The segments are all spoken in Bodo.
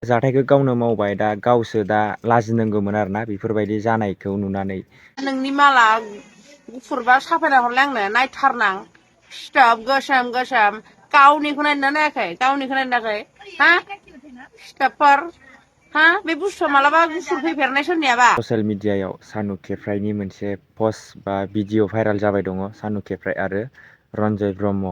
जाथायखौ गावनो मावबाय दा गावसो दा लाजिनांगौमोन आरोना बेफोरबायदि जानायखौ नुनानै। नोंनि माला गुफुरबा साफायना हरलाय आंनो नायथारनां सिथोब गोसोम गोसोम गावनिखौ नायना नायाखै गावनिखौ नायना नायाखै हा सिथोबफोर हा बे बुस्थुआ मालाबा गुफुर फैफेरनाय सोरनियाबा। ससियेल मिडियायाव सानु खेफ्राइनि मोनसे पस्ट बा भिडिअ भाइराल जाबाय दङ। सानु खेफ्राइ आरो रन्जय ब्रह्म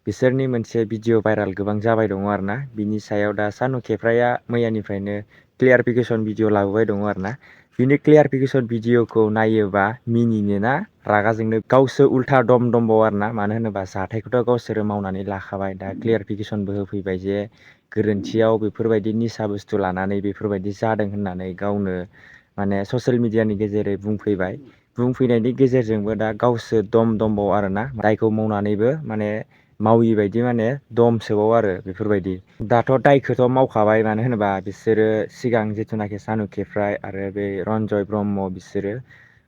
बिसोरनि मोनसे भिडिअ भाइराल गोबां जाबाय दङ आरोना। बिनि सायाव दा सानु खेफ्राइआ मैयानिफ्रायनो क्लियारिफिकेसन भिडिअ लाबोबाय दङ आरोना। बिनि क्लियारिफिकेसन भिडिअखौ नायोबा मिनिनोना रागा जोंनो गावसो उल्था दम दंबावो आरोना। मानो होनोबा जाथायखौथ' गावसोरो मावनानै लाखाबाय दा क्लियारिफिकेसनबो होफैबाय जे गोरोन्थियाव बेफोरबायदि निसा बुस्थु लानानै बेफोरबायदि जादों होननानै गावनो माने ससियेल मिडियानि गेजेरै बुंफैबाय। बुंफैनायनि गेजेरजोंबो दा गावसो दम दंबावो आरोना। दायखौ मावनानैबो माने मावि बायदि माने दम सोबाव आरो बेफोरबायदि। दाथ' दायखौथ' मावखाबाय मानो होनोबा बिसोरो सिगां जिथुनाखि सानु खेफ्राइ आरो बे रन्जय ब्रह्म बिसोरो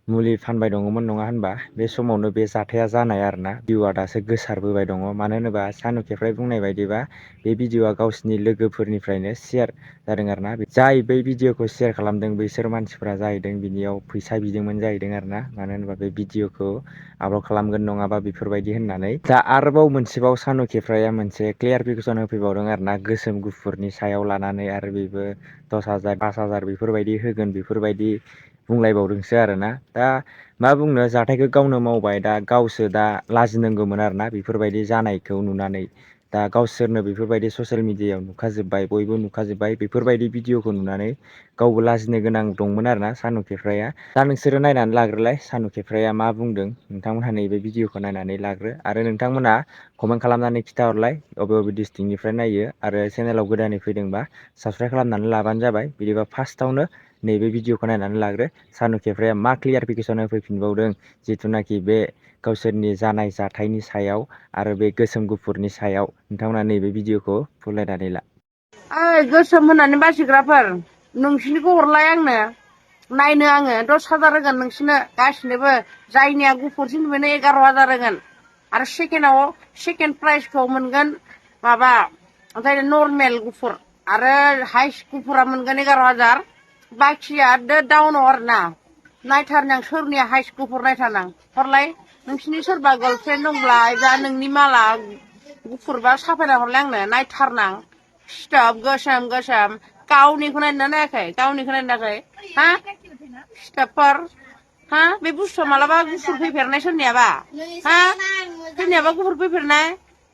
मुलि फानबाय दङमोन नङा होनबा। बे समावनो बे जाथाया जानाय आरोना। भिउआ दासो गोसारबोबाय दङ। मानो होनोबा सानु खेफ्राइ बुंनाय बायदिबा बे भिडिअआ गावसिनि लोगोफोरनिफ्रायनो शेयार जादों आरोना। जाय बै भिडिअखौ शेयार खालामदों बैसोर मानसिफ्रा जाहैदों बिनियाव फैसा बिदोंमोन जाहैदों आरोना। मानो होनोबा बे भिडिअखौ आपलड खालामगोन नङाबा बेफोरबायदि होननानै। दा आरोबाव मोनसेबाव सानु खेफ्राइआ मोनसे क्लियारिफिकेसन होफैबावदों आरोना गोसोम गुफुरनि सायाव लानानै। आरो बेबो 10,000 5,000 बेफोरबायदि होगोन बेफोरबायदि बुंलायबावदोंसो आरोना। दा मा बुंनो जाथायखौ गावनो मावबाय दा गावसो दा लाजिनांगौमोन आरोना बेफोरबायदि जानायखौ नुनानै। दा गावसोरनो बेफोरबायदि ससियेल मिडियायाव नुखाजोब्बाय बयबो नुखाजोब्बाय बेफोरबायदि भिडिअखौ नुनानै गावबो लाजिनो गोनां दंमोन आरोना सानु खेफ्राइआ। दा नोंसोरो नायनानै लाग्रोलाय सानु खेफ्राइआ मा बुंदों। नोंथांमोनहा नैबे भिडिअखौ नायनानै लाग्रो आरो नोंथांमोना कमेन्ट खालामनानै खिथाहरलाय बबे बबे डिस्ट्रिक्टनिफ्राय नायो आरो चेनेलाव गोदानै फैदोंबा साबसक्राइब खालामनानै लाबानो जाबाय। बिदिबा फार्स्टआवनो नैबे भिडिअखौ नायनानै लाग्रो सानु खेफ्राइआ मा क्लियारिफिकेसन होफैफिनबावदों जिथुनाखि बे गावसोरनि जानाय जाथायनि सायाव आरो बे गोसोम गुफुरनि सायाव। नोंथांमोना नैबे भिडिअखौ फुल नायनानै ला। ओइ गोसोम होननानै बासिग्राफोर नोंसिनिखौ हरलाय आंनो नायनो आङो 10,000 होगोन नोंसिनो गासिनोबो। जायनिया गुफुरसिन बेनो 11,000 होगोन आरो सेकेन्ड प्राइजखौ मोनगोन माबा जाय नर्मेल गुफुर आरो हाइस गुफुरा मोनगोन 11,000। बाखिया डाउनाव आरोना। नायथारनां सोरनिया हाइस गुफुर नायथारनां हरलाय नोंसिनि सोरबा गार्लफ्रेन्ड दंब्ला जा नोंनि माला गुफुरबा साफायना हरलाय आंनो नायथारनां सिथोब गोसोम गोसोम गावनिखौ नायना नायाखै गावनिखौ नायना नायाखै हा सिथोबफोर हा बे बुस्थुआ मालाबा गुफुर फैफेरनाय सोरनियाबा हा सोरनियाबा गुफुर फैफेरनाय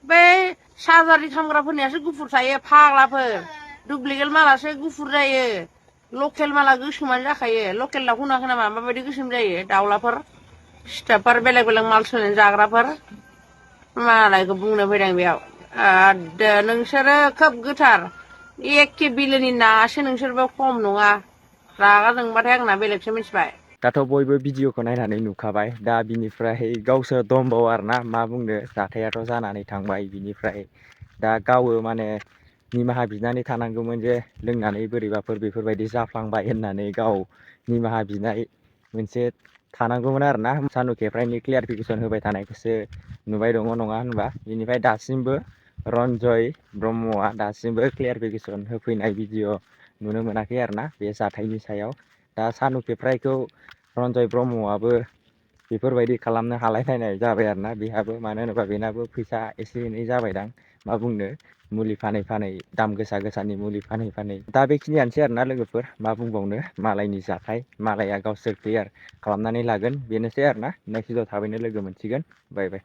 बै सार्जारि खालामग्राफोरनियासो गुफुर थायो फाग्लाफोर। डुप्लिकेट मालासो गुफुर जायो। लकेल माला गोसोमानो जाखायो। लकेल दाउखौ नुवाखै नामा माबायदि गोसोम जायो दाउलाफोर सिथोबफोर बेलेग बेलेग माल सोनानै जाग्राफोर मालायखौ बुंनो फैदों बेयाव। नोंसोरो खोब गोथार एखे बिलोनि नासो नोंसोरबो खम नङा। रागा जोंबाथाय आंना बेलेगसो मिथिबाय। दाथ' बयबो भिडिअखौ नायनानै नुखाबाय। दा बिनिफ्राय गावसोर दंबावो आरोना। मा बुंनो जाथायाथ' जानानै थांबाय। बिनिफ्राय दा गावो माने निमाहा बिनानै थानांगौमोन जे लोंनानै बोरैबाफोर बेफोरबायदि जाफ्लांबाय होननानै गाव निमाहा बिनाय मोनसे थानांगौमोन आरोना। सानु खेफ्राइनि क्लियारिफिकेसन होबाय थानायखौसो नुबाय दङ नङा होनबा। बिनिफ्राय दासिमबो रन्जय ब्रह्मआ दासिमबो क्लियारिफिकेसन होफैनाय भिडिअ नुनो मोनाखै आरोना बे जाथायनि सायाव। दा सानु खेफ्राइखौ रन्जय ब्रह्मआबो बेफोरबायदि खालामनो हालायलायनाय जाबाय आरोना बेहाबो। मानो होनोबा बेनाबो फैसा एसे एनै जाबायदां मा बुंनो मुलि फानै फानै दाम गोसा गोसानि मुलि फानै फानै। दा बेखिनियानोसै आरोना लोगोफोर मा बुंबावनो मालायनि जाथाय मालाया गावसोर क्लियार खालामनानै लागोन बेनोसै आरोना। नेक्स्ट भिडिअ थाबैनो लोगो मोनसिगोन। बाय बाय।